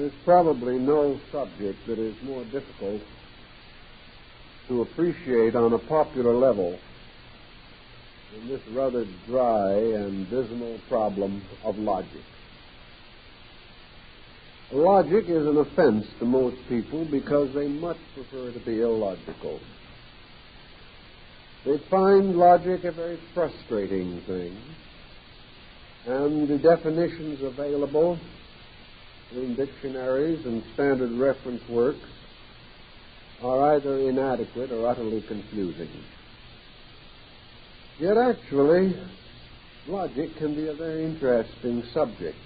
There's probably no subject that is more difficult to appreciate on a popular level than this rather dry and dismal problem of logic. Logic is an offense to most people because they much prefer to be illogical. They find logic a very frustrating thing, and the definitions available in dictionaries and standard reference works are either inadequate or utterly confusing. Yet actually, logic can be a very interesting subject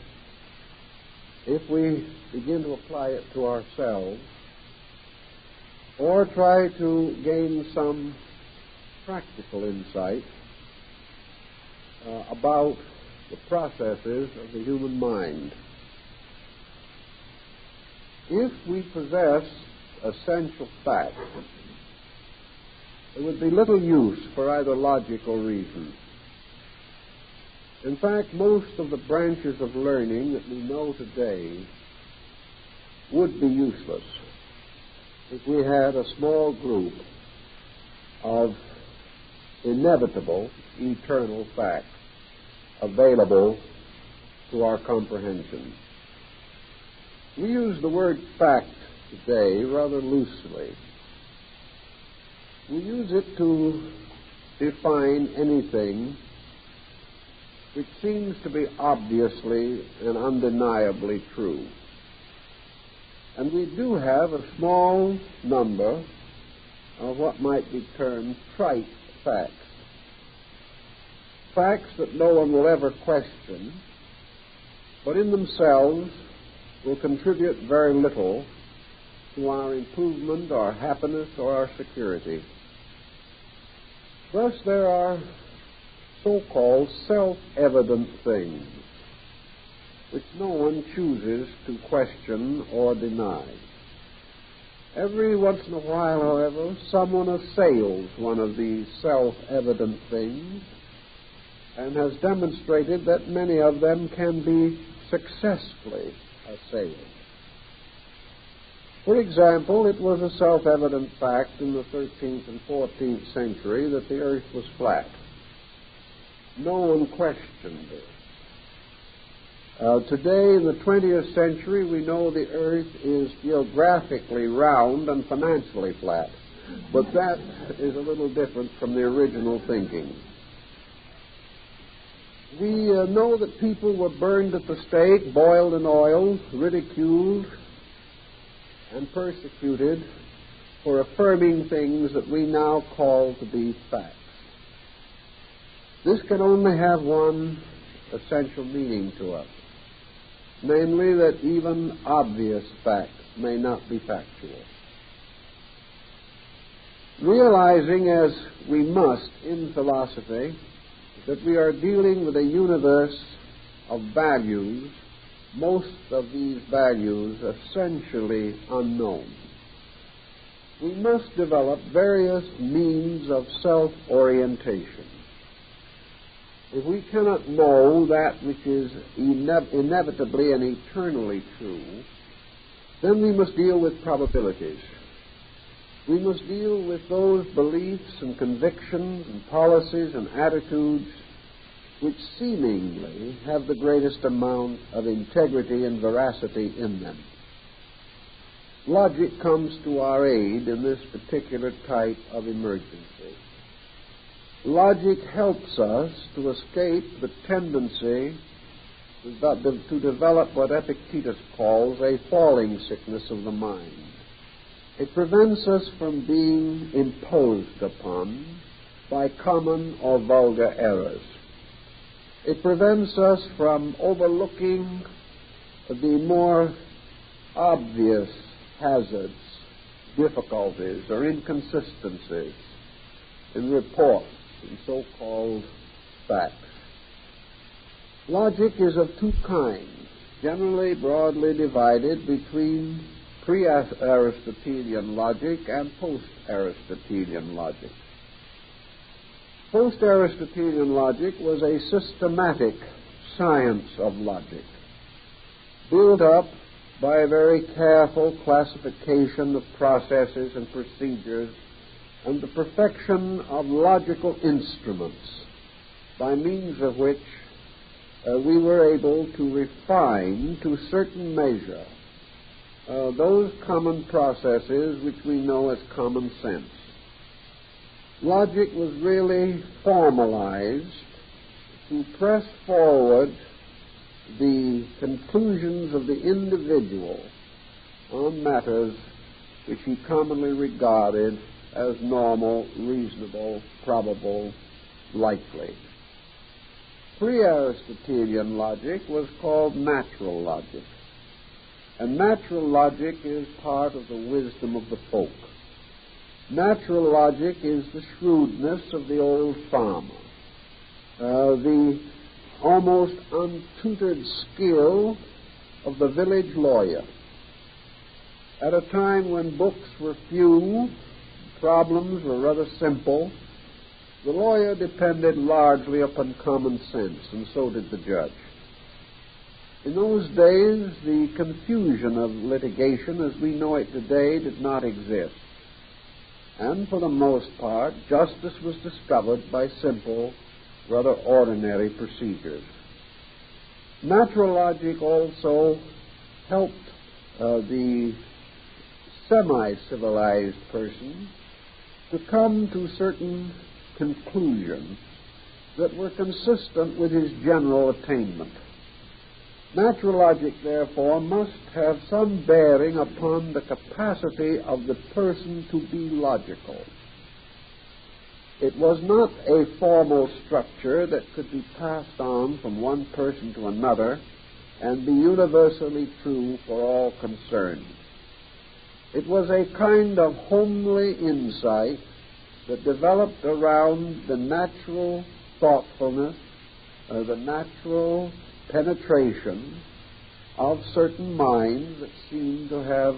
if we begin to apply it to ourselves or try to gain some practical insight about the processes of the human mind. If we possess essential facts, there would be little use for either logic or reason. In fact, most of the branches of learning that we know today would be useless if we had a small group of inevitable, eternal facts available to our comprehension. We use the word fact today rather loosely. We use it to define anything which seems to be obviously and undeniably true. And we do have a small number of what might be termed trite facts. Facts that no one will ever question, but in themselves will contribute very little to our improvement, our happiness, or our security. Thus, there are so-called self-evident things which no one chooses to question or deny. Every once in a while, however, someone assails one of these self-evident things and has demonstrated that many of them can be successfully assailed. For example, it was a self-evident fact in the 13th and 14th century that the earth was flat. No one questioned it. Today, in the 20th century, we know the earth is geographically round and financially flat, but that is a little different from the original thinking. We know that people were burned at the stake, boiled in oil, ridiculed, and persecuted for affirming things that we now call to be facts. This can only have one essential meaning to us, namely that even obvious facts may not be factual. Realizing, as we must in philosophy, that we are dealing with a universe of values, most of these values essentially unknown, we must develop various means of self-orientation. If we cannot know that which is inevitably and eternally true, then we must deal with probabilities. We must deal with those beliefs and convictions and policies and attitudes which seemingly have the greatest amount of integrity and veracity in them. Logic comes to our aid in this particular type of emergency. Logic helps us to escape the tendency to develop what Epictetus calls a falling sickness of the mind. It prevents us from being imposed upon by common or vulgar errors. It prevents us from overlooking the more obvious hazards, difficulties, or inconsistencies in reports and so-called facts. Logic is of two kinds, generally broadly divided between pre-Aristotelian logic and post-Aristotelian logic. Post-Aristotelian logic was a systematic science of logic, built up by a very careful classification of processes and procedures and the perfection of logical instruments by means of which we were able to refine to a certain measure those common processes which we know as common sense. Logic was really formalized to press forward the conclusions of the individual on matters which he commonly regarded as normal, reasonable, probable, likely. Pre-Aristotelian logic was called natural logic, and natural logic is part of the wisdom of the folk. Natural logic is the shrewdness of the old farmer, the almost untutored skill of the village lawyer. At a time when books were few, problems were rather simple, the lawyer depended largely upon common sense, and so did the judge. In those days, the confusion of litigation as we know it today did not exist. And for the most part, justice was discovered by simple, rather ordinary procedures. Natural logic also helped the semi-civilized person to come to certain conclusions that were consistent with his general attainment. Natural logic, therefore, must have some bearing upon the capacity of the person to be logical. It was not a formal structure that could be passed on from one person to another and be universally true for all concerned. It was a kind of homely insight that developed around the natural thoughtfulness, the natural penetration of certain minds that seem to have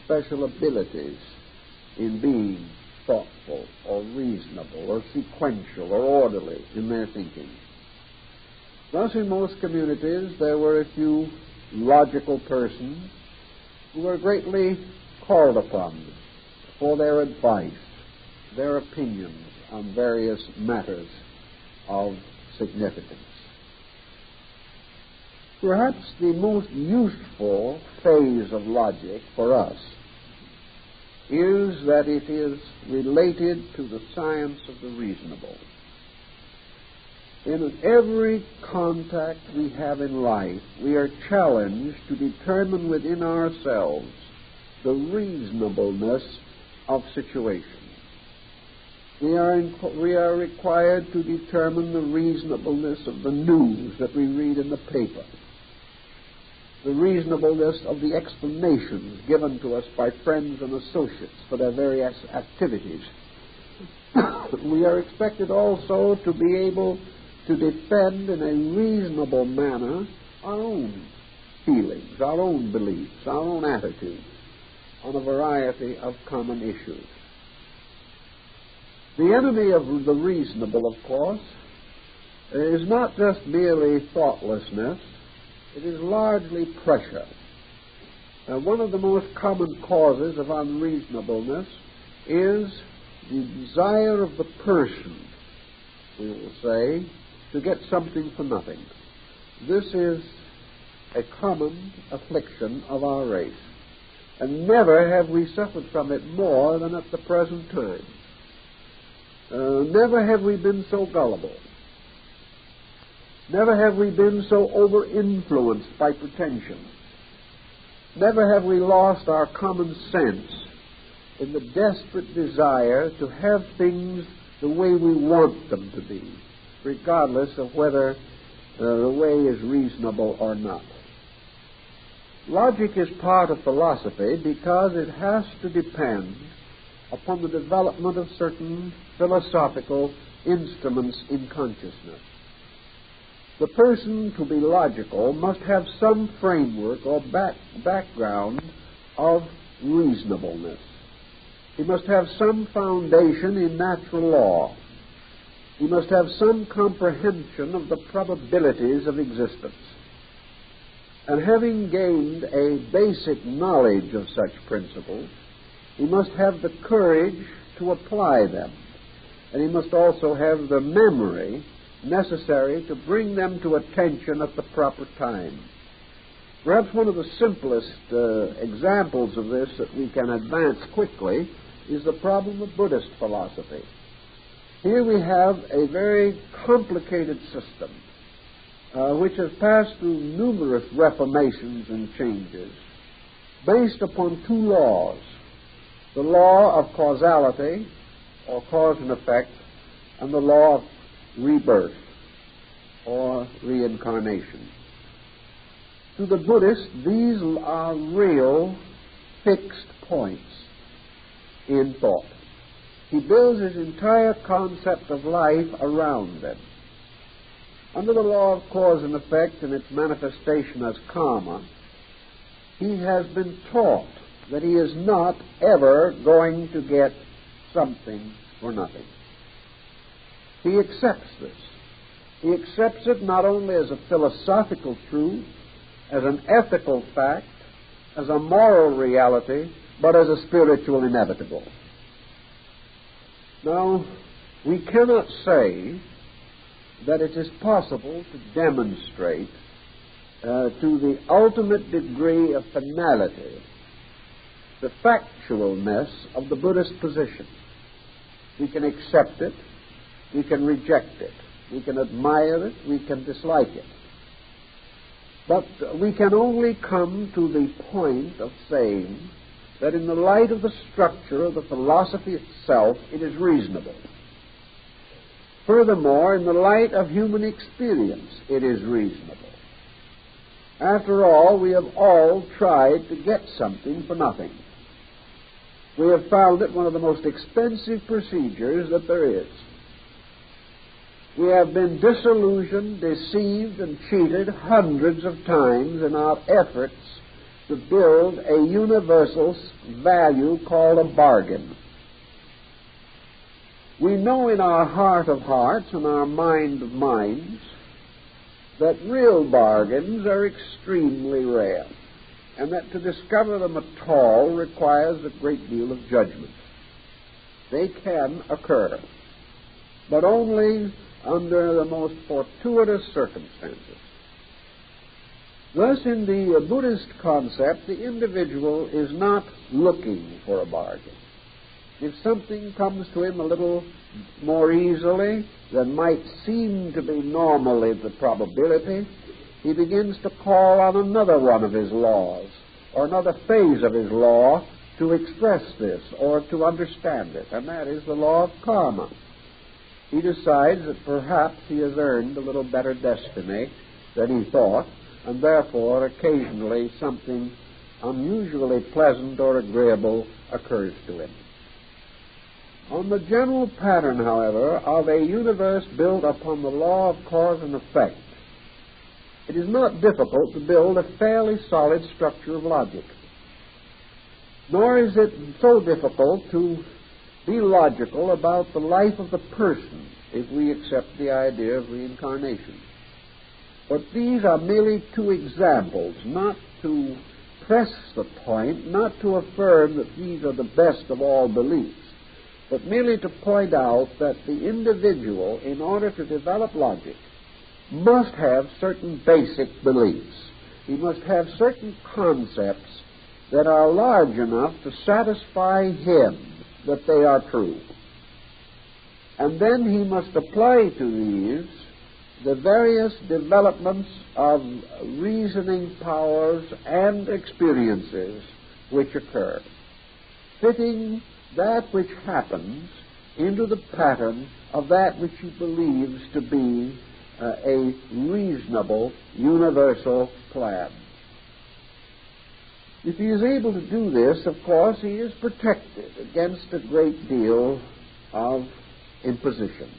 special abilities in being thoughtful or reasonable or sequential or orderly in their thinking. Thus, in most communities, there were a few logical persons who were greatly called upon for their advice, their opinions on various matters of significance. Perhaps the most useful phase of logic for us is that it is related to the science of the reasonable. In every contact we have in life, we are challenged to determine within ourselves the reasonableness of situations. We are required to determine the reasonableness of the news that we read in the paper, the reasonableness of the explanations given to us by friends and associates for their various activities. We are expected also to be able to defend in a reasonable manner our own feelings, our own beliefs, our own attitudes on a variety of common issues. The enemy of the reasonable, of course, is not just merely thoughtlessness. It is largely pressure. One of the most common causes of unreasonableness is the desire of the person, we will say, to get something for nothing. This is a common affliction of our race, and never have we suffered from it more than at the present time. Never have we been so gullible. Never have we been so over-influenced by pretension. Never have we lost our common sense in the desperate desire to have things the way we want them to be, regardless of whether the way is reasonable or not. Logic is part of philosophy because it has to depend upon the development of certain philosophical instruments in consciousness. The person, to be logical, must have some framework or background of reasonableness. He must have some foundation in natural law. He must have some comprehension of the probabilities of existence. And having gained a basic knowledge of such principles, he must have the courage to apply them. And he must also have the memory necessary to bring them to attention at the proper time. Perhaps one of the simplest examples of this that we can advance quickly is the problem of Buddhist philosophy. Here we have a very complicated system which has passed through numerous reformations and changes based upon two laws: the law of causality, or cause and effect, and the law of rebirth, or reincarnation. To the Buddhist, these are real fixed points in thought. He builds his entire concept of life around them. Under the law of cause and effect and its manifestation as karma, he has been taught that he is not ever going to get something for nothing. He accepts this. He accepts it not only as a philosophical truth, as an ethical fact, as a moral reality, but as a spiritual inevitable. Now, we cannot say that it is possible to demonstrate to the ultimate degree of finality the factualness of the Buddhist position. We can accept it, we can reject it, we can admire it, we can dislike it. But we can only come to the point of saying that in the light of the structure of the philosophy itself, it is reasonable. Furthermore, in the light of human experience, it is reasonable. After all, we have all tried to get something for nothing. We have found it one of the most expensive procedures that there is. We have been disillusioned, deceived, and cheated hundreds of times in our efforts to build a universal value called a bargain. We know in our heart of hearts and our mind of minds that real bargains are extremely rare, and that to discover them at all requires a great deal of judgment. They can occur, but only under the most fortuitous circumstances. Thus, in the Buddhist concept, the individual is not looking for a bargain. If something comes to him a little more easily than might seem to be normally the probability, he begins to call on another one of his laws, or another phase of his law, to express this or to understand it, and that is the law of karma. He decides that perhaps he has earned a little better destiny than he thought, and therefore occasionally something unusually pleasant or agreeable occurs to him. On the general pattern, however, of a universe built upon the law of cause and effect, it is not difficult to build a fairly solid structure of logic. Nor is it so difficult to be logical about the life of the person if we accept the idea of reincarnation. But these are merely two examples, not to press the point, not to affirm that these are the best of all beliefs, but merely to point out that the individual, in order to develop logic, must have certain basic beliefs. He must have certain concepts that are large enough to satisfy him that they are true. And then he must apply to these the various developments of reasoning powers and experiences which occur, fitting that which happens into the pattern of that which he believes to be a reasonable universal plan. If he is able to do this, of course, he is protected against a great deal of imposition.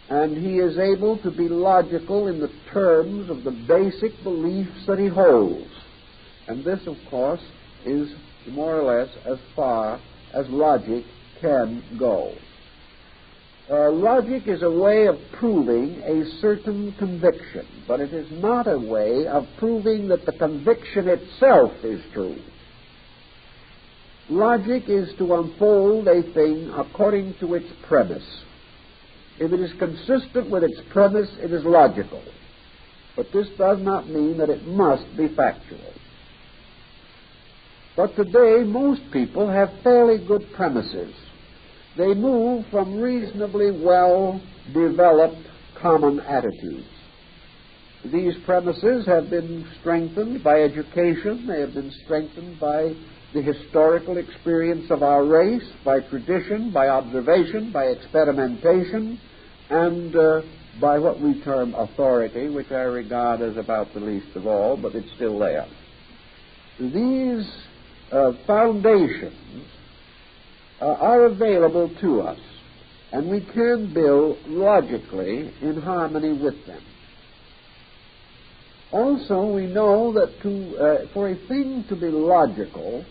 And he is able to be logical in the terms of the basic beliefs that he holds. And this, of course, is more or less as far as logic can go. Logic is a way of proving a certain conviction, but it is not a way of proving that the conviction itself is true. Logic is to unfold a thing according to its premise. If it is consistent with its premise, it is logical. But this does not mean that it must be factual. But today, most people have fairly good premises. They move from reasonably well-developed common attitudes. These premises have been strengthened by education. They have been strengthened by the historical experience of our race, by tradition, by observation, by experimentation, and by what we term authority, which I regard as about the least of all, but it's still there. These foundations are available to us, and we can build logically in harmony with them. Also, we know that for a thing to be logical,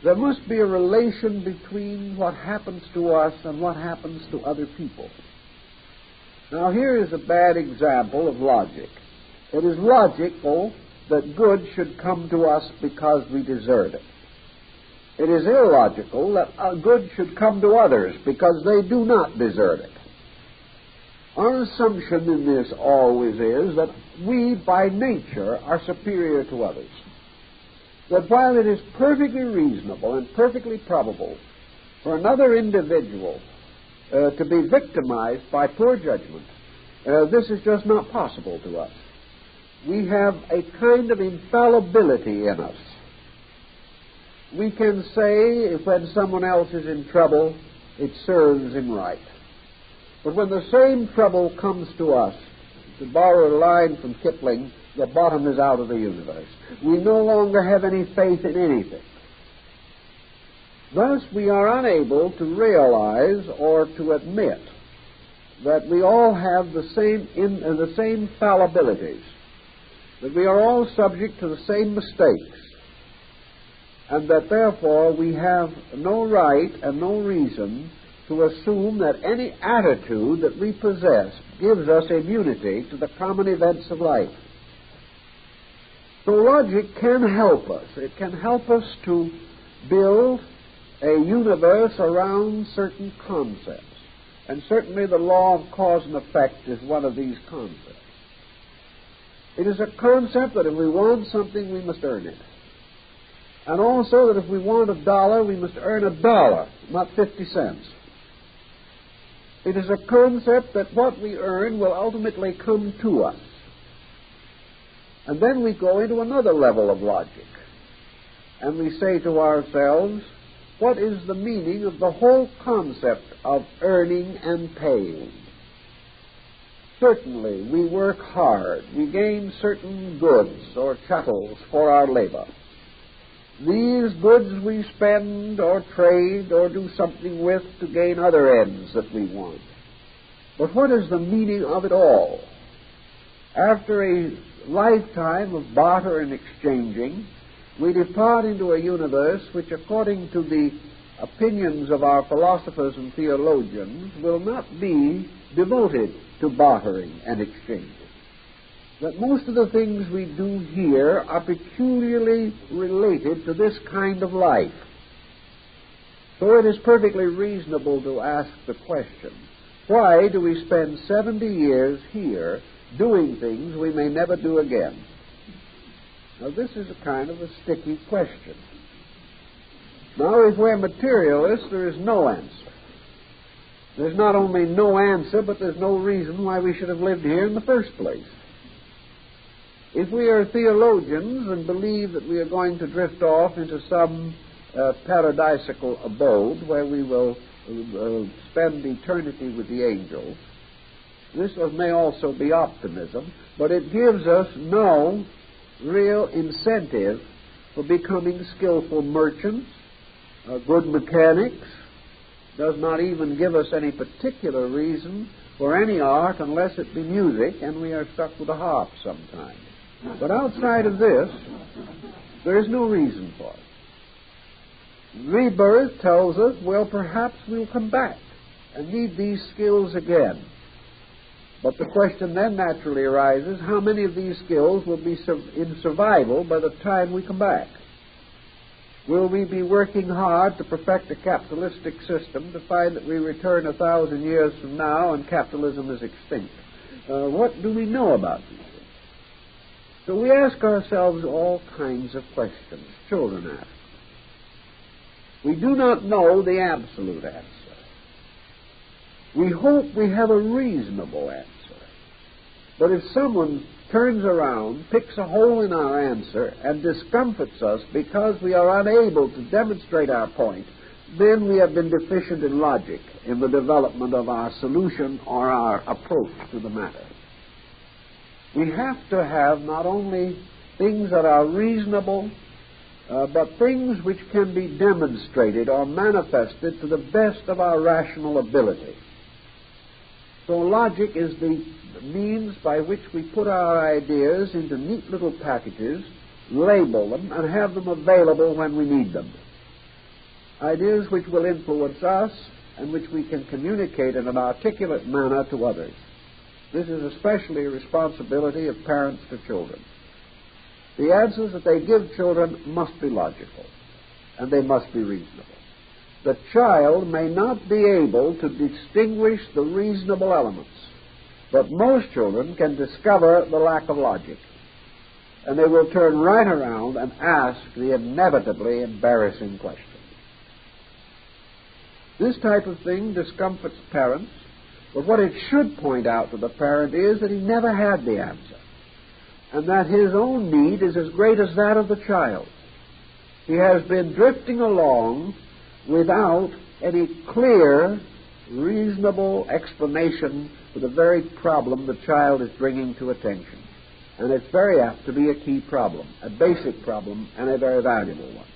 there must be a relation between what happens to us and what happens to other people. Now, here is a bad example of logic. It is logical that good should come to us because we deserve it. It is illogical that good should come to others because they do not deserve it. Our assumption in this always is that we, by nature, are superior to others. That while it is perfectly reasonable and perfectly probable for another individual to be victimized by poor judgment, this is just not possible to us. We have a kind of infallibility in us. We can say when someone else is in trouble, it serves him right. But when the same trouble comes to us, to borrow a line from Kipling, the bottom is out of the universe. We no longer have any faith in anything. Thus, we are unable to realize or to admit that we all have the same fallibilities, that we are all subject to the same mistakes, and that therefore we have no right and no reason to assume that any attitude that we possess gives us immunity to the common events of life. So logic can help us. It can help us to build a universe around certain concepts. And certainly the law of cause and effect is one of these concepts. It is a concept that if we want something, we must earn it. And also that if we want $1, we must earn $1, not 50 cents. It is a concept that what we earn will ultimately come to us. And then we go into another level of logic. And we say to ourselves, what is the meaning of the whole concept of earning and paying? Certainly, we work hard. We gain certain goods or chattels for our labor. These goods we spend or trade or do something with to gain other ends that we want. But what is the meaning of it all? After a lifetime of barter and exchanging, we depart into a universe which, according to the opinions of our philosophers and theologians, will not be devoted to bartering and exchanging. That most of the things we do here are peculiarly related to this kind of life. So it is perfectly reasonable to ask the question, why do we spend 70 years here doing things we may never do again? Now, this is a kind of a sticky question. Now, if we're materialists, there is no answer. There's not only no answer, but there's no reason why we should have lived here in the first place. If we are theologians and believe that we are going to drift off into some paradisical abode where we will spend eternity with the angels, this may also be optimism, but it gives us no real incentive for becoming skillful merchants, good mechanics, does not even give us any particular reason for any art unless it be music, and we are stuck with a harp sometimes. But outside of this, there is no reason for it. Rebirth tells us, well, perhaps we'll come back. and need these skills again. But the question then naturally arises, how many of these skills will be in survival by the time we come back? Will we be working hard to perfect a capitalistic system to find that we return 1,000 years from now and capitalism is extinct? What do we know about these things? So we ask ourselves all kinds of questions. Children ask. We do not know the absolute answer. We hope we have a reasonable answer. But if someone turns around, picks a hole in our answer, and discomforts us because we are unable to demonstrate our point, then we have been deficient in logic in the development of our solution or our approach to the matter. We have to have not only things that are reasonable, but things which can be demonstrated or manifested to the best of our rational ability. So logic is the means by which we put our ideas into neat little packages, label them, and have them available when we need them. Ideas which will influence us and which we can communicate in an articulate manner to others. This is especially a responsibility of parents to children. The answers that they give children must be logical, and they must be reasonable. The child may not be able to distinguish the reasonable elements, but most children can discover the lack of logic, and they will turn right around and ask the inevitably embarrassing question. This type of thing discomforts parents, but what it should point out to the parent is that he never had the answer, and that his own need is as great as that of the child. He has been drifting along without any clear, reasonable explanation for the very problem the child is bringing to attention. And it's very apt to be a key problem, a basic problem, and a very valuable one.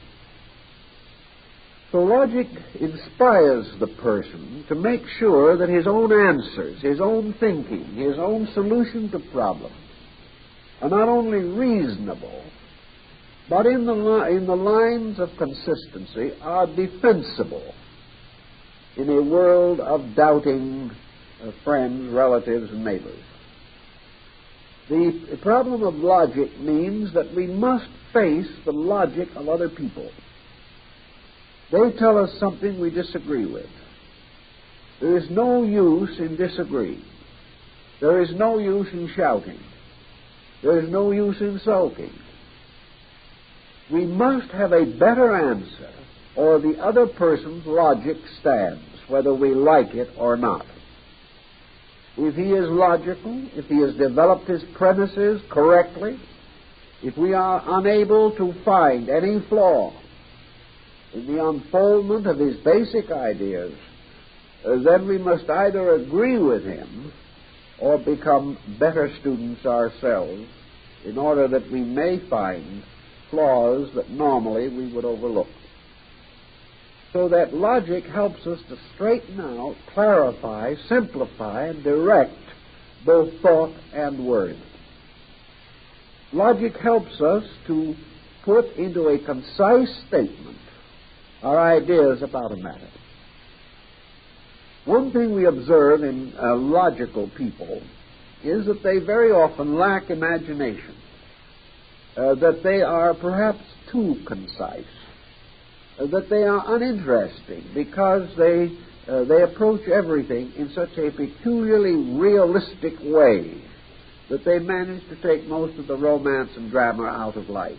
So logic inspires the person to make sure that his own answers, his own thinking, his own solution to problems are not only reasonable, but in the lines of consistency are defensible in a world of doubting friends, relatives, and neighbors. The problem of logic means that we must face the logic of other people. They tell us something we disagree with. There is no use in disagreeing. There is no use in shouting. There is no use in sulking. We must have a better answer, or the other person's logic stands, whether we like it or not. If he is logical, if he has developed his premises correctly, if we are unable to find any flaw in the unfoldment of his basic ideas, then we must either agree with him or become better students ourselves in order that we may find flaws that normally we would overlook. So that logic helps us to straighten out, clarify, simplify, and direct both thought and word. Logic helps us to put into a concise statement our ideas about a matter. One thing we observe in logical people is that they very often lack imagination, that they are perhaps too concise, that they are uninteresting because they approach everything in such a peculiarly realistic way that they manage to take most of the romance and drama out of life.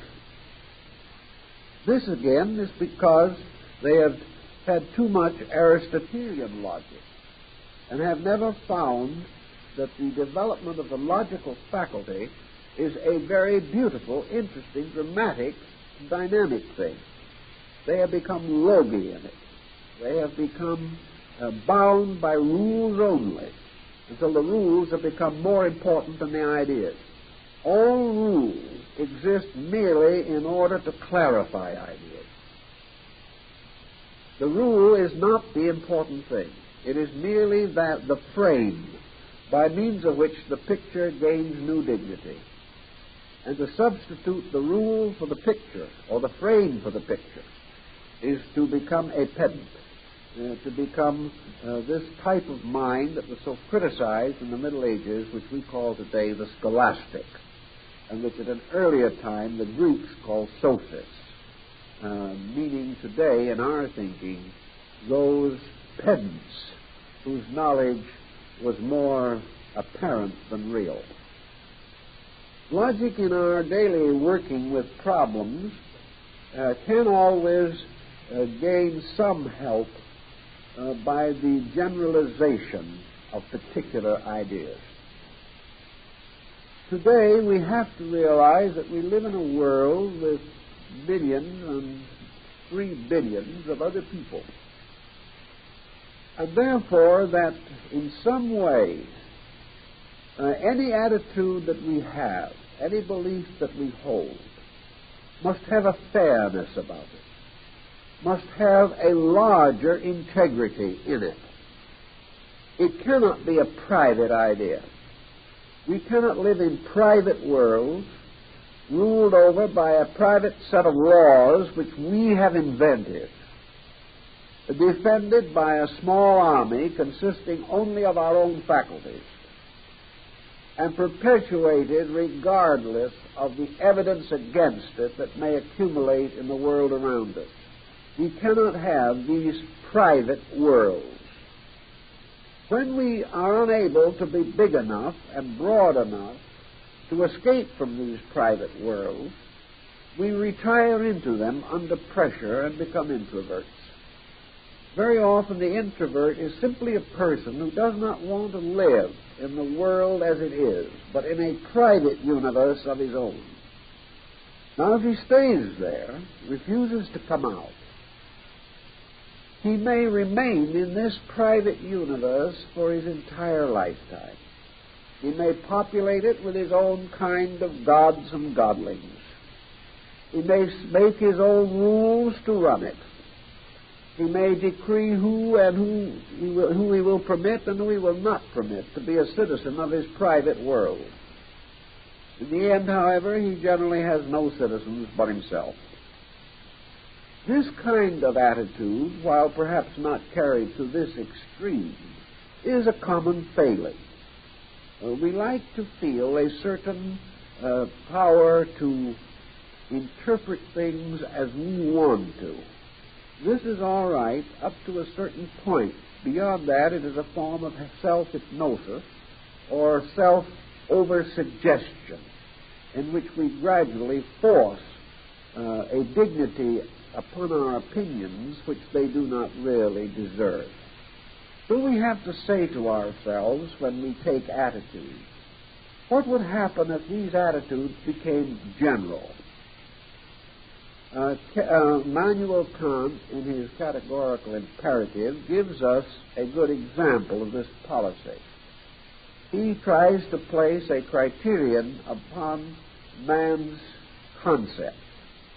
This, again, is because they have had too much Aristotelian logic and have never found that the development of the logical faculty is a very beautiful, interesting, dramatic, dynamic thing. They have become logy in it. They have become bound by rules only, until the rules have become more important than the ideas. All rules exist merely in order to clarify ideas. The rule is not the important thing. It is merely the frame by means of which the picture gains new dignity. And to substitute the rule for the picture, or the frame for the picture, is to become a pedant, to become this type of mind that was so criticized in the Middle Ages, which we call today the scholastic, and which at an earlier time the Greeks called sophists, meaning today in our thinking those pedants whose knowledge was more apparent than real. Logic in our daily working with problems can always gain some help by the generalization of particular ideas. Today we have to realize that we live in a world with billions and 3 billions of other people. And therefore that in some way any attitude that we have, any belief that we hold, must have a fairness about it, must have a larger integrity in it. It cannot be a private idea. We cannot live in private worlds ruled over by a private set of laws which we have invented, defended by a small army consisting only of our own faculties, and perpetuated regardless of the evidence against it that may accumulate in the world around us. We cannot have these private worlds. When we are unable to be big enough and broad enough to escape from these private worlds, we retire into them under pressure and become introverts. Very often the introvert is simply a person who does not want to live in the world as it is, but in a private universe of his own. Now, if he stays there, refuses to come out, he may remain in this private universe for his entire lifetime. He may populate it with his own kind of gods and godlings. He may make his own rules to run it. He may decree who he will permit and who he will not permit to be a citizen of his private world. In the end, however, he generally has no citizens but himself. This kind of attitude, while perhaps not carried to this extreme, is a common failing. We like to feel a certain power to interpret things as we want to. This is all right up to a certain point. Beyond that, it is a form of self-hypnosis or self-over-suggestion in which we gradually force a dignity upon our opinions which they do not really deserve. So we have to say to ourselves when we take attitudes, what would happen if these attitudes became general? Immanuel Kant, in his categorical imperative, gives us a good example of this policy. He tries to place a criterion upon man's concepts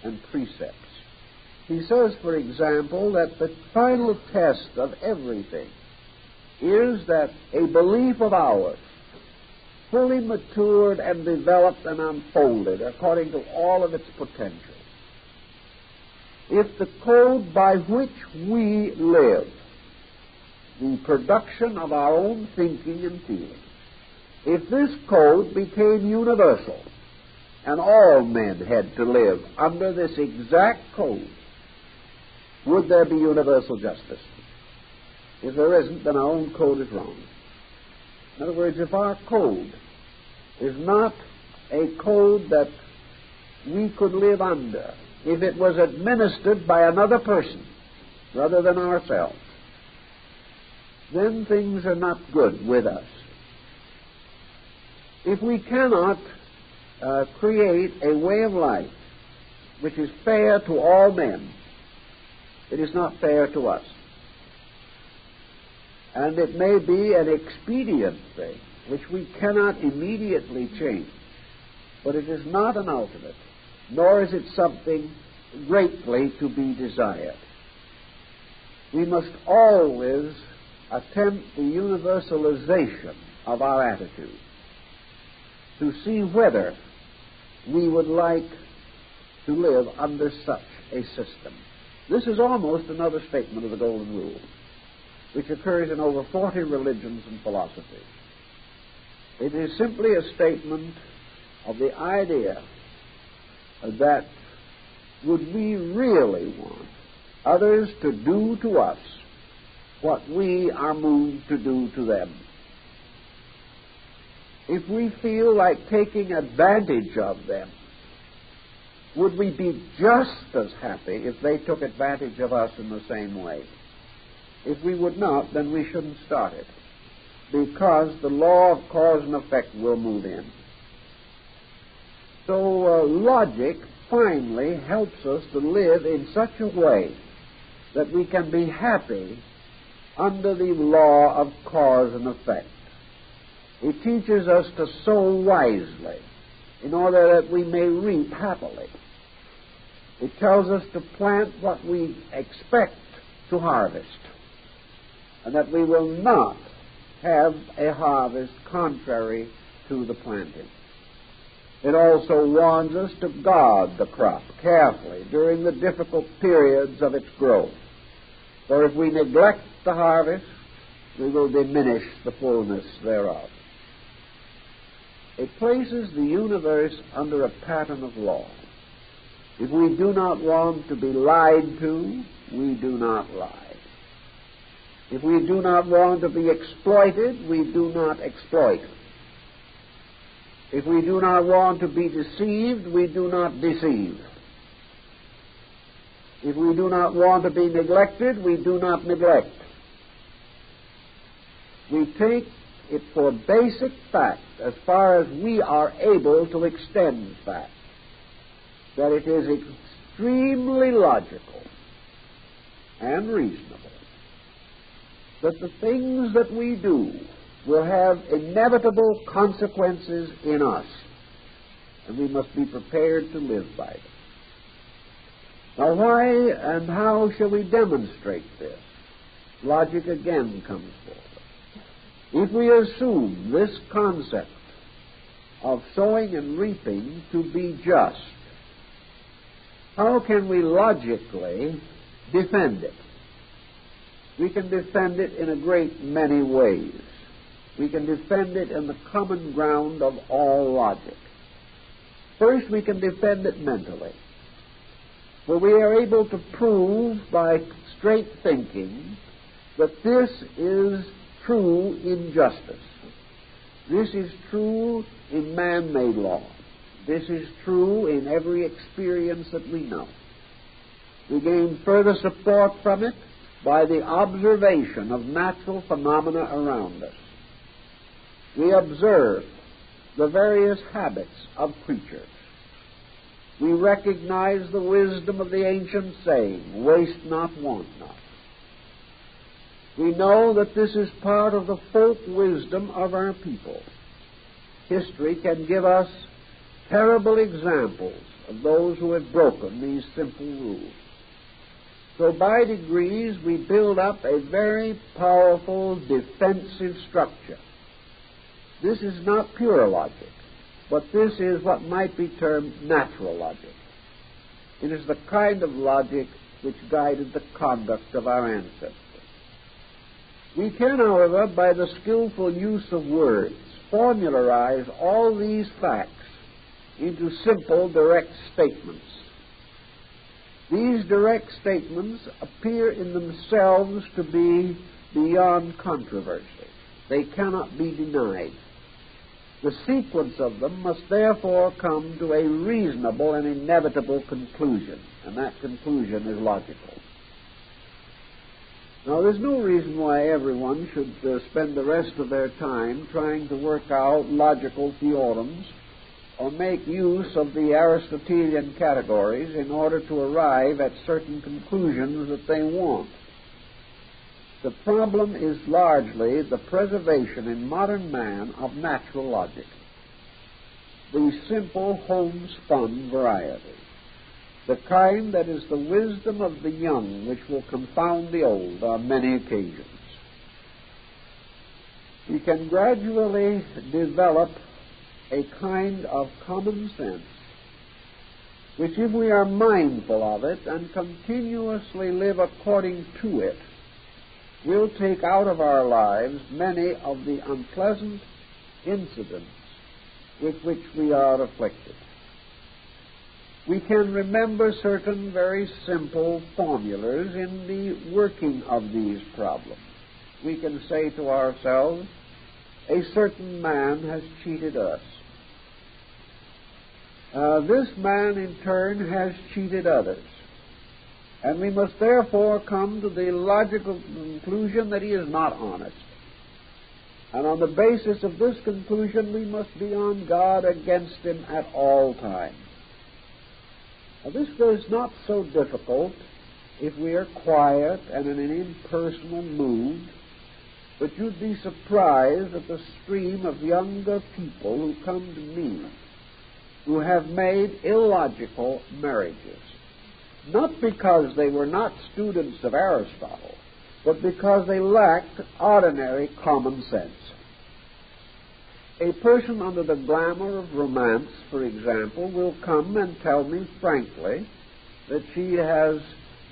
and precepts. He says, for example, that the final test of everything is that a belief of ours, fully matured and developed and unfolded according to all of its potential, if the code by which we live, the production of our own thinking and feeling, if this code became universal and all men had to live under this exact code, would there be universal justice? If there isn't, then our own code is wrong. In other words, if our code is not a code that we could live under, if it was administered by another person rather than ourselves, then things are not good with us. If we cannot create a way of life which is fair to all men, it is not fair to us. And it may be an expedient thing which we cannot immediately change, but it is not an ultimate, nor is it something greatly to be desired. We must always attempt the universalization of our attitude to see whether we would like to live under such a system. This is almost another statement of the Golden Rule. which occurs in over 40 religions and philosophies. It is simply a statement of the idea that would we really want others to do to us what we are moved to do to them? If we feel like taking advantage of them, would we be just as happy if they took advantage of us in the same way? If we would not, then we shouldn't start it, because the law of cause and effect will move in. So logic finally helps us to live in such a way that we can be happy under the law of cause and effect. It teaches us to sow wisely in order that we may reap happily. It tells us to plant what we expect to harvest, and that we will not have a harvest contrary to the planting. It also warns us to guard the crop carefully during the difficult periods of its growth. For if we neglect the harvest, we will diminish the fullness thereof. It places the universe under a pattern of law. If we do not want to be lied to, we do not lie. If we do not want to be exploited, we do not exploit. If we do not want to be deceived, we do not deceive. If we do not want to be neglected, we do not neglect. We take it for basic fact, as far as we are able to extend fact, that it is extremely logical and reasonable that the things that we do will have inevitable consequences in us, and we must be prepared to live by them. Now, why and how shall we demonstrate this? Logic again comes forward. If we assume this concept of sowing and reaping to be just, how can we logically defend it? We can defend it in a great many ways. We can defend it in the common ground of all logic. First, we can defend it mentally. For we are able to prove by straight thinking that this is true in justice. This is true in man-made law. This is true in every experience that we know. We gain further support from it by the observation of natural phenomena around us. We observe the various habits of creatures. We recognize the wisdom of the ancient saying, "Waste not, want not." We know that this is part of the folk wisdom of our people. History can give us terrible examples of those who have broken these simple rules. So by degrees we build up a very powerful defensive structure. This is not pure logic, but this is what might be termed natural logic. It is the kind of logic which guided the conduct of our ancestors. We can, however, by the skillful use of words, formularize all these facts into simple, direct statements. These direct statements appear in themselves to be beyond controversy. They cannot be denied. The sequence of them must therefore come to a reasonable and inevitable conclusion, and that conclusion is logical. Now, there's no reason why everyone should spend the rest of their time trying to work out logical theorems or make use of the Aristotelian categories in order to arrive at certain conclusions that they want. The problem is largely the preservation in modern man of natural logic, the simple homespun variety, the kind that is the wisdom of the young which will confound the old on many occasions. We can gradually develop a kind of common sense which, if we are mindful of it and continuously live according to it, will take out of our lives many of the unpleasant incidents with which we are afflicted. We can remember certain very simple formulas in the working of these problems. We can say to ourselves, a certain man has cheated us. This man, in turn, has cheated others. And we must therefore come to the logical conclusion that he is not honest. And on the basis of this conclusion, we must be on guard against him at all times. Now, this is not so difficult if we are quiet and in an impersonal mood, but you'd be surprised at the stream of younger people who come to me who have made illogical marriages. Not because they were not students of Aristotle, but because they lacked ordinary common sense. A person under the glamour of romance, for example, will come and tell me frankly that she has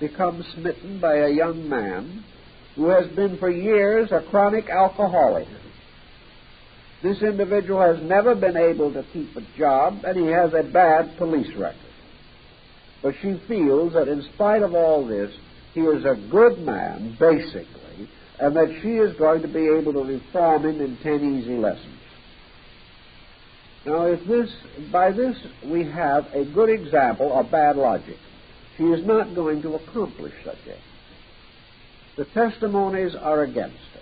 become smitten by a young man who has been for years a chronic alcoholic. This individual has never been able to keep a job, and he has a bad police record. But she feels that in spite of all this, he is a good man, basically, and that she is going to be able to reform him in 10 easy lessons. Now, by this we have a good example of bad logic. She is not going to accomplish such a. The testimonies are against her.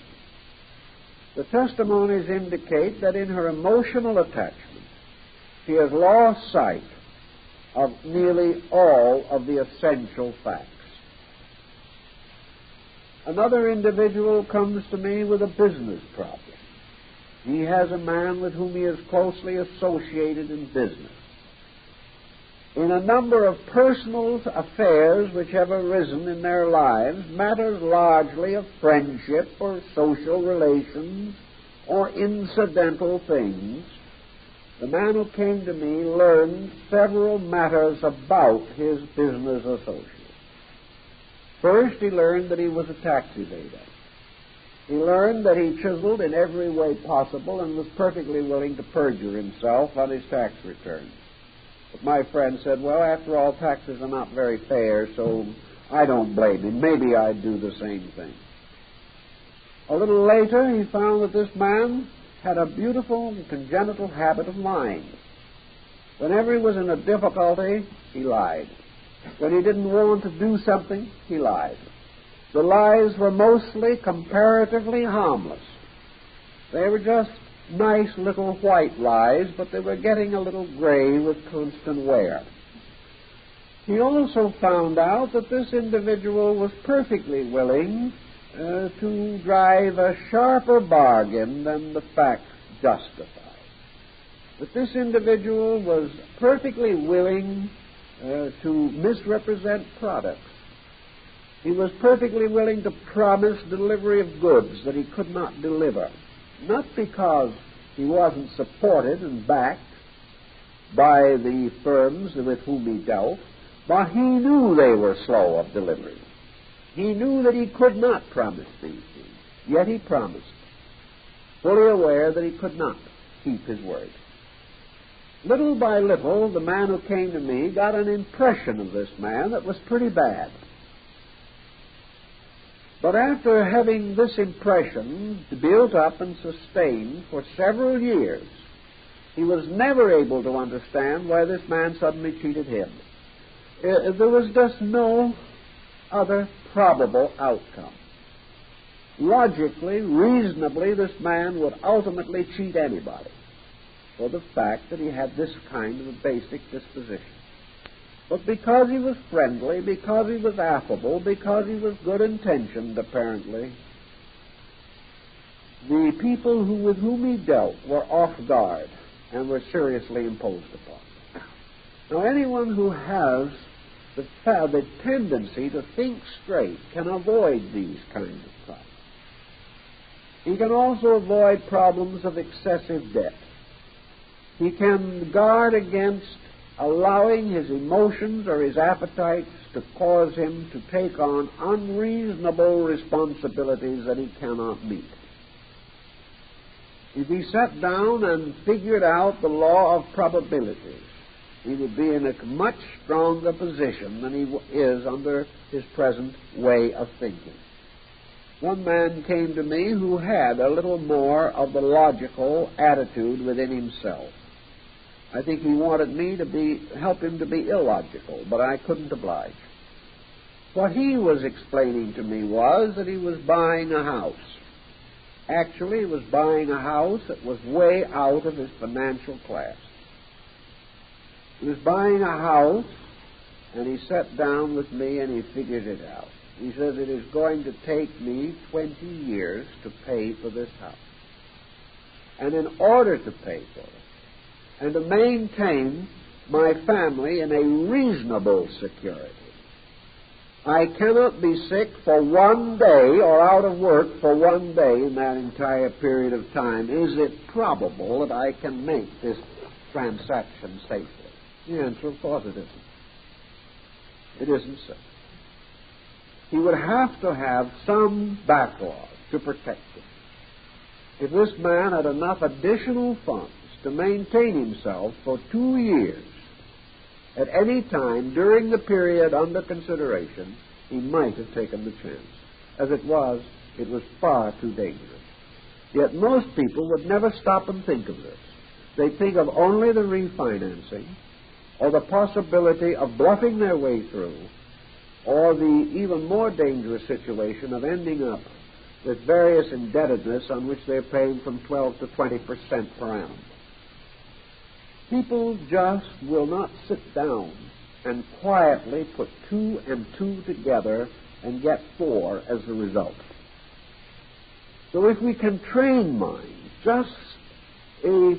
The testimonies indicate that in her emotional attachment, she has lost sight of nearly all of the essential facts. Another individual comes to me with a business problem. He has a man with whom he is closely associated in business. In a number of personal affairs which have arisen in their lives, matters largely of friendship or social relations or incidental things, the man who came to me learned several matters about his business associate. First, he learned that he was a tax evader. He learned that he chiseled in every way possible and was perfectly willing to perjure himself on his tax returns. But my friend said, well, after all, taxes are not very fair, so I don't blame him. Maybe I'd do the same thing. A little later, he found that this man had a beautiful and congenital habit of lying. Whenever he was in a difficulty, he lied. When he didn't want to do something, he lied. The lies were mostly comparatively harmless. They were just nice little white lies, but they were getting a little gray with constant wear. He also found out that this individual was perfectly willing to drive a sharper bargain than the facts justified. That this individual was perfectly willing to misrepresent products. He was perfectly willing to promise delivery of goods that he could not deliver, not because he wasn't supported and backed by the firms with whom he dealt, but he knew they were slow of delivery. He knew that he could not promise these things, yet he promised, fully aware that he could not keep his word. Little by little, the man who came to me got an impression of this man that was pretty bad. But after having this impression built up and sustained for several years, he was never able to understand why this man suddenly cheated him. There was just no other probable outcome. Logically, reasonably, this man would ultimately cheat anybody for the fact that he had this kind of a basic disposition. But because he was friendly, because he was affable, because he was good-intentioned, apparently, the people with whom he dealt were off guard and were seriously imposed upon. Now, anyone who has the tendency to think straight can avoid these kinds of problems. He can also avoid problems of excessive debt. He can guard against allowing his emotions or his appetites to cause him to take on unreasonable responsibilities that he cannot meet. If he sat down and figured out the law of probabilities, he would be in a much stronger position than he is under his present way of thinking. One man came to me who had a little more of the logical attitude within himself. I think he wanted me to help him to be illogical, but I couldn't oblige. What he was explaining to me was that he was buying a house. Actually, he was buying a house that was way out of his financial class. He was buying a house, and he sat down with me and he figured it out. He said, it is going to take me 20 years to pay for this house. And in order to pay for it, and to maintain my family in a reasonable security, I cannot be sick for one day or out of work for one day in that entire period of time. Is it probable that I can make this transaction safely? The answer, of course, it isn't. It isn't so. He would have to have some backlog to protect him. If this man had enough additional funds to maintain himself for 2 years, at any time during the period under consideration, he might have taken the chance. As it was far too dangerous. Yet most people would never stop and think of this. They think of only the refinancing, or the possibility of bluffing their way through, or the even more dangerous situation of ending up with various indebtedness on which they're paying from 12 to 20% per annum. People just will not sit down and quietly put 2 and 2 together and get 4 as the result. So if we can train minds just a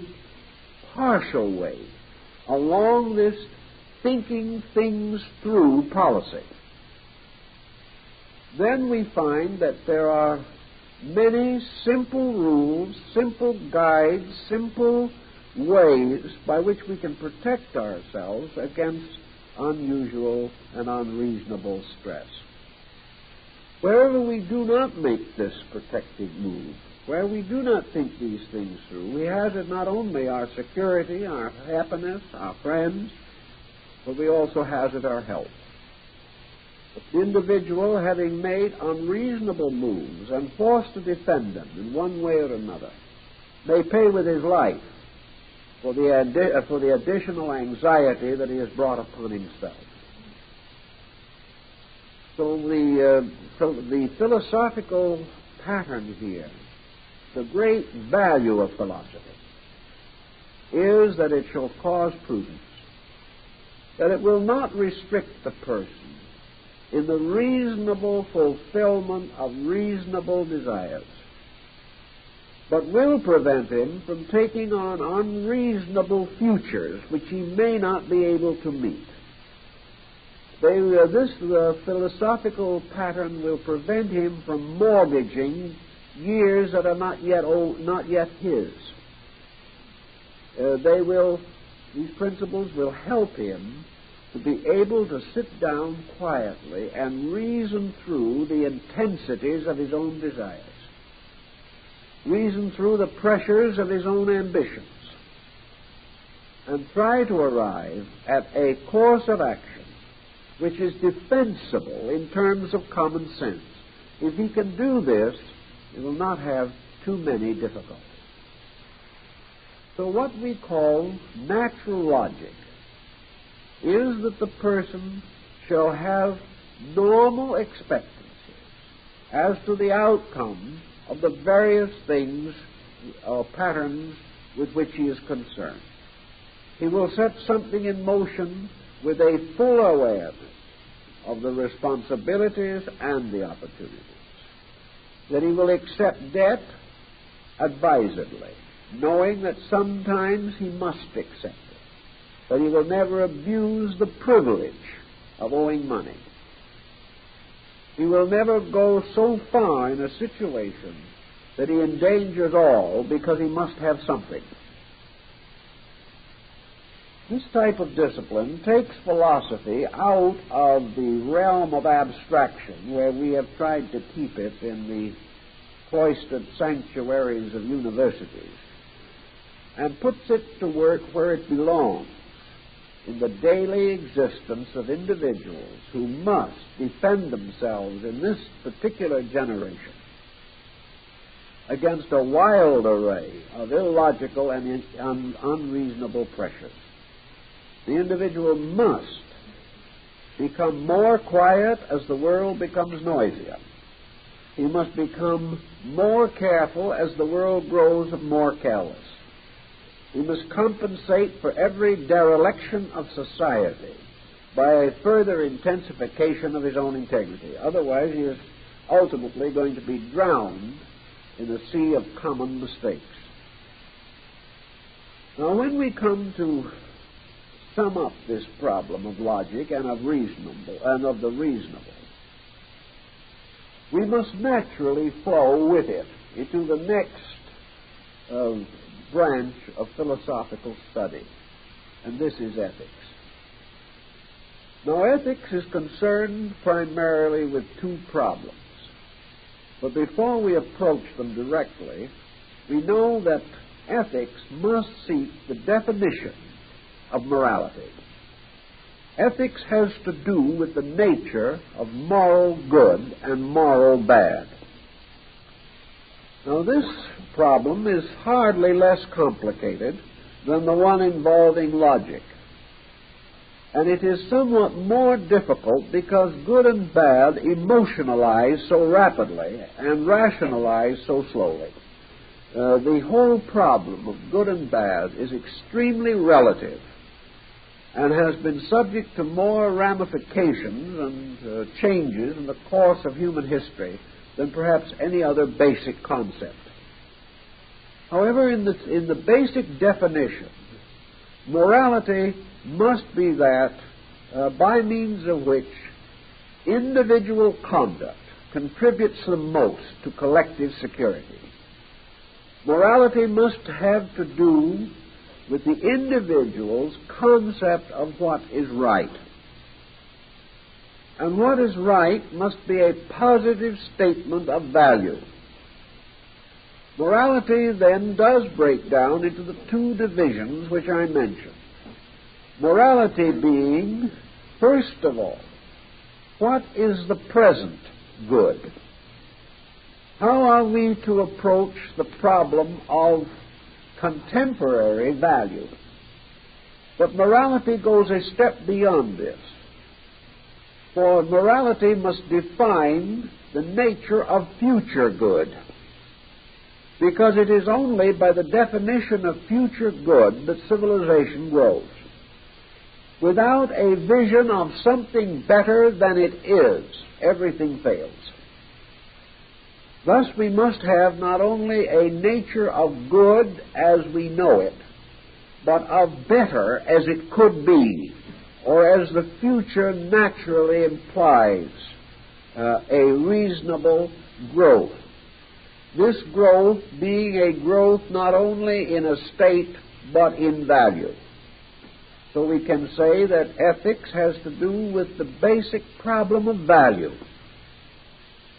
partial way along this thinking things through policy, then we find that there are many simple rules, simple guides, simple ways by which we can protect ourselves against unusual and unreasonable stress. Wherever we do not make this protective move, where we do not think these things through, we hazard not only our security, our happiness, our friends, but we also hazard our health. The individual, having made unreasonable moves and forced to defend them in one way or another, may pay with his life for the additional anxiety that he has brought upon himself. So the philosophical pattern here, the great value of philosophy, is that it shall cause prudence, that it will not restrict the person in the reasonable fulfillment of reasonable desires, but will prevent him from taking on unreasonable futures which he may not be able to meet. This philosophical pattern will prevent him from mortgaging years that are not yet his. These principles will help him to be able to sit down quietly and reason through the intensities of his own desires, reason through the pressures of his own ambitions, and try to arrive at a course of action which is defensible in terms of common sense. If he can do this, he will not have too many difficulties. So what we call natural logic is that the person shall have normal expectancies as to the outcome of the various things or patterns with which he is concerned. He will set something in motion with a full awareness of the responsibilities and the opportunities. That he will accept debt advisedly, knowing that sometimes he must accept it. But he will never abuse the privilege of owing money. He will never go so far in a situation that he endangers all because he must have something. This type of discipline takes philosophy out of the realm of abstraction where we have tried to keep it in the cloistered sanctuaries of universities and puts it to work where it belongs, in the daily existence of individuals who must defend themselves in this particular generation against a wild array of illogical and unreasonable pressures. The individual must become more quiet as the world becomes noisier. He must become more careful as the world grows more careless. He must compensate for every dereliction of society by a further intensification of his own integrity. Otherwise, he is ultimately going to be drowned in a sea of common mistakes. Now, when we come to sum up this problem of logic and of the reasonable, we must naturally flow with it into the next branch of philosophical study, and this is ethics. Now, ethics is concerned primarily with two problems, but before we approach them directly, we know that ethics must seek the definition of morality. Ethics has to do with the nature of moral good and moral bad. Now, this problem is hardly less complicated than the one involving logic. And it is somewhat more difficult because good and bad emotionalize so rapidly and rationalize so slowly. The whole problem of good and bad is extremely relative and has been subject to more ramifications and changes in the course of human history than perhaps any other basic concept. However, in the basic definition, morality must be that by means of which individual conduct contributes the most to collective security. Morality must have to do with the individual's concept of what is right. And what is right must be a positive statement of value. Morality then does break down into the two divisions which I mentioned. Morality being, first of all, what is the present good? How are we to approach the problem of contemporary value? But morality goes a step beyond this. For morality must define the nature of future good, because it is only by the definition of future good that civilization grows. Without a vision of something better than it is, everything fails. Thus, we must have not only a nature of good as we know it, but of better as it could be, or as the future naturally implies, a reasonable growth. This growth being a growth not only in a state, but in value. So we can say that ethics has to do with the basic problem of value.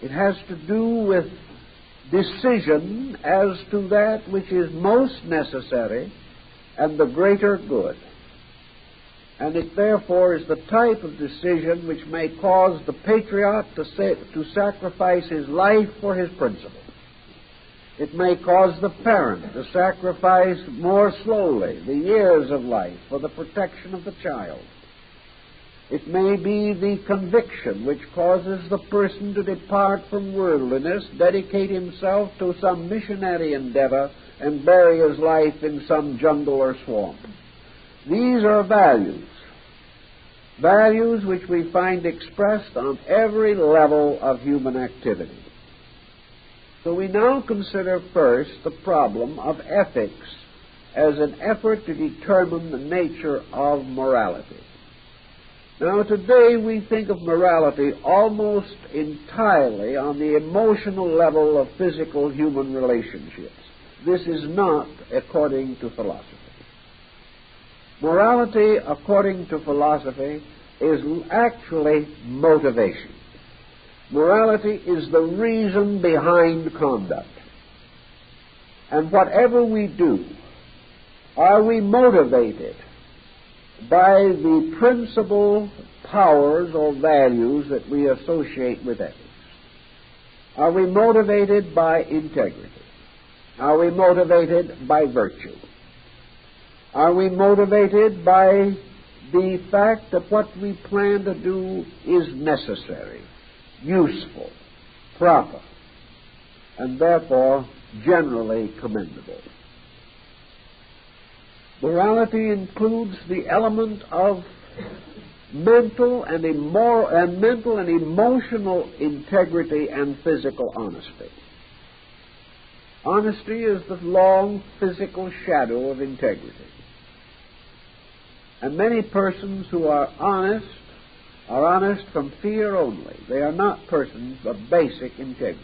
It has to do with decision as to that which is most necessary and the greater good. And it therefore is the type of decision which may cause the patriot to sacrifice his life for his principle. It may cause the parent to sacrifice more slowly the years of life for the protection of the child. It may be the conviction which causes the person to depart from worldliness, dedicate himself to some missionary endeavor, and bury his life in some jungle or swamp. These are values which we find expressed on every level of human activity. So we now consider first the problem of ethics as an effort to determine the nature of morality. Now, today we think of morality almost entirely on the emotional level of physical human relationships. This is not according to philosophy. Morality, according to philosophy, is actually motivation. Morality is the reason behind conduct. And whatever we do, are we motivated by the principal powers or values that we associate with ethics? Are we motivated by integrity? Are we motivated by virtue? Are we motivated by the fact that what we plan to do is necessary, useful, proper, and therefore generally commendable? Morality includes the element of mental and emotional integrity and physical honesty. Honesty is the long physical shadow of integrity. And many persons who are honest from fear only. They are not persons of basic integrity.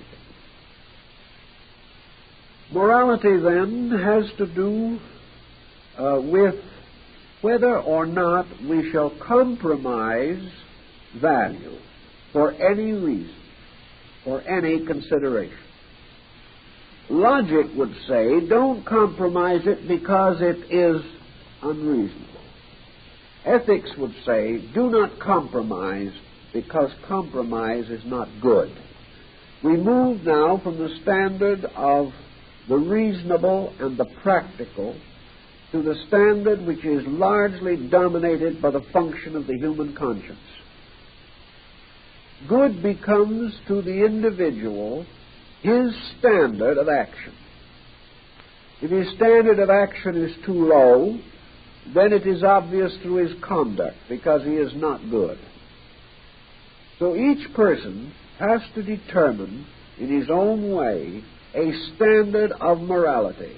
Morality, then, has to do with whether or not we shall compromise value for any reason, for any consideration. Logic would say, don't compromise it because it is unreasonable. Ethics would say, do not compromise because compromise is not good. We move now from the standard of the reasonable and the practical to the standard which is largely dominated by the function of the human conscience. Good becomes to the individual his standard of action. If his standard of action is too low, then it is obvious through his conduct because he is not good. So each person has to determine in his own way a standard of morality.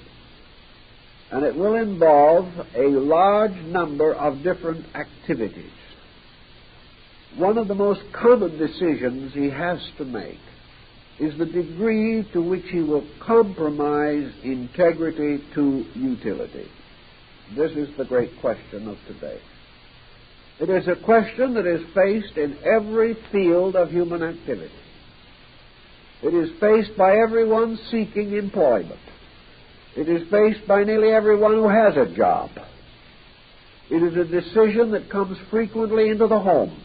And it will involve a large number of different activities. One of the most common decisions he has to make is the degree to which he will compromise integrity to utility. This is the great question of today. It is a question that is faced in every field of human activity. It is faced by everyone seeking employment. It is faced by nearly everyone who has a job. It is a decision that comes frequently into the home.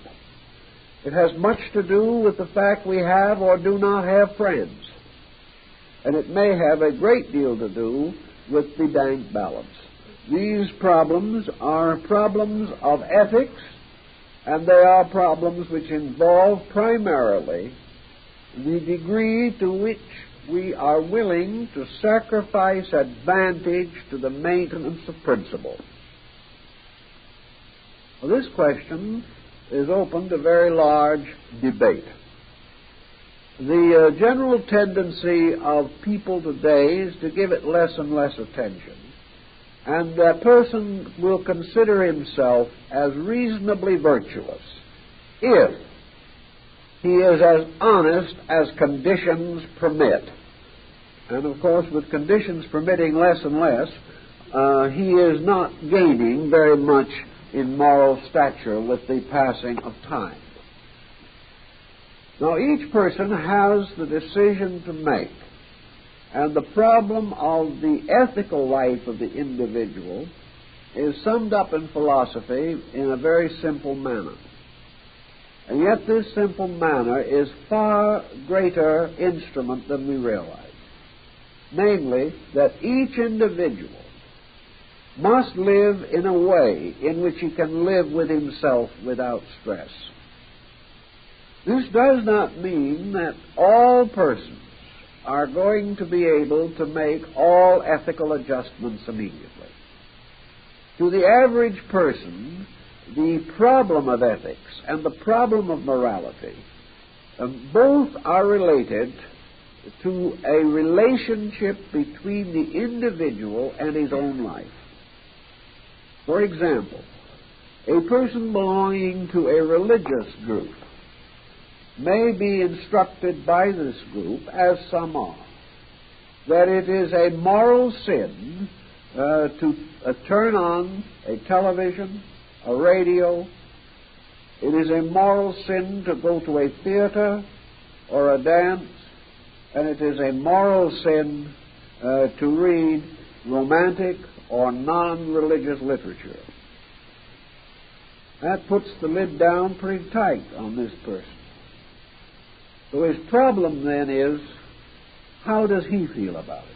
It has much to do with the fact we have or do not have friends. And it may have a great deal to do with the bank balance. These problems are problems of ethics, and they are problems which involve primarily the degree to which we are willing to sacrifice advantage to the maintenance of principle. Well, this question is open to very large debate. The general tendency of people today is to give it less and less attention. And a person will consider himself as reasonably virtuous if he is as honest as conditions permit. And of course, with conditions permitting less and less, he is not gaining very much in moral stature with the passing of time. Now, each person has the decision to make. And the problem of the ethical life of the individual is summed up in philosophy in a very simple manner. And yet this simple manner is far greater instrument than we realize. Namely, that each individual must live in a way in which he can live with himself without stress. This does not mean that all persons are going to be able to make all ethical adjustments immediately. To the average person, the problem of ethics and the problem of morality both are related to a relationship between the individual and his own life. For example, a person belonging to a religious group may be instructed by this group, as some are, that it is a moral sin to turn on a television, a radio. It is a moral sin to go to a theater or a dance, and it is a moral sin to read romantic or non-religious literature. That puts the lid down pretty tight on this person. So his problem then is, how does he feel about it?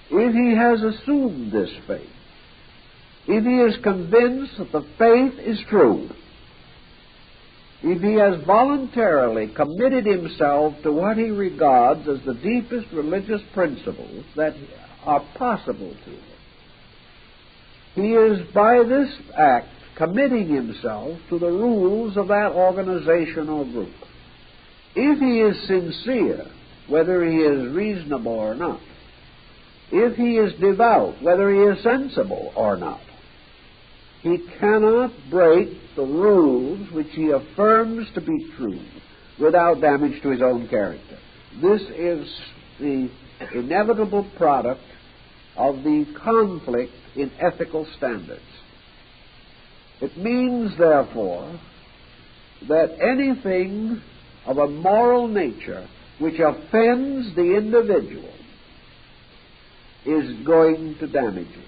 If he has assumed this faith, if he is convinced that the faith is true, if he has voluntarily committed himself to what he regards as the deepest religious principles that are possible to him, he is by this act committing himself to the rules of that organization or group. If he is sincere, whether he is reasonable or not, if he is devout, whether he is sensible or not, he cannot break the rules which he affirms to be true without damage to his own character. This is the inevitable product of the conflict in ethical standards. It means, therefore, that anything of a moral nature which offends the individual is going to damage him.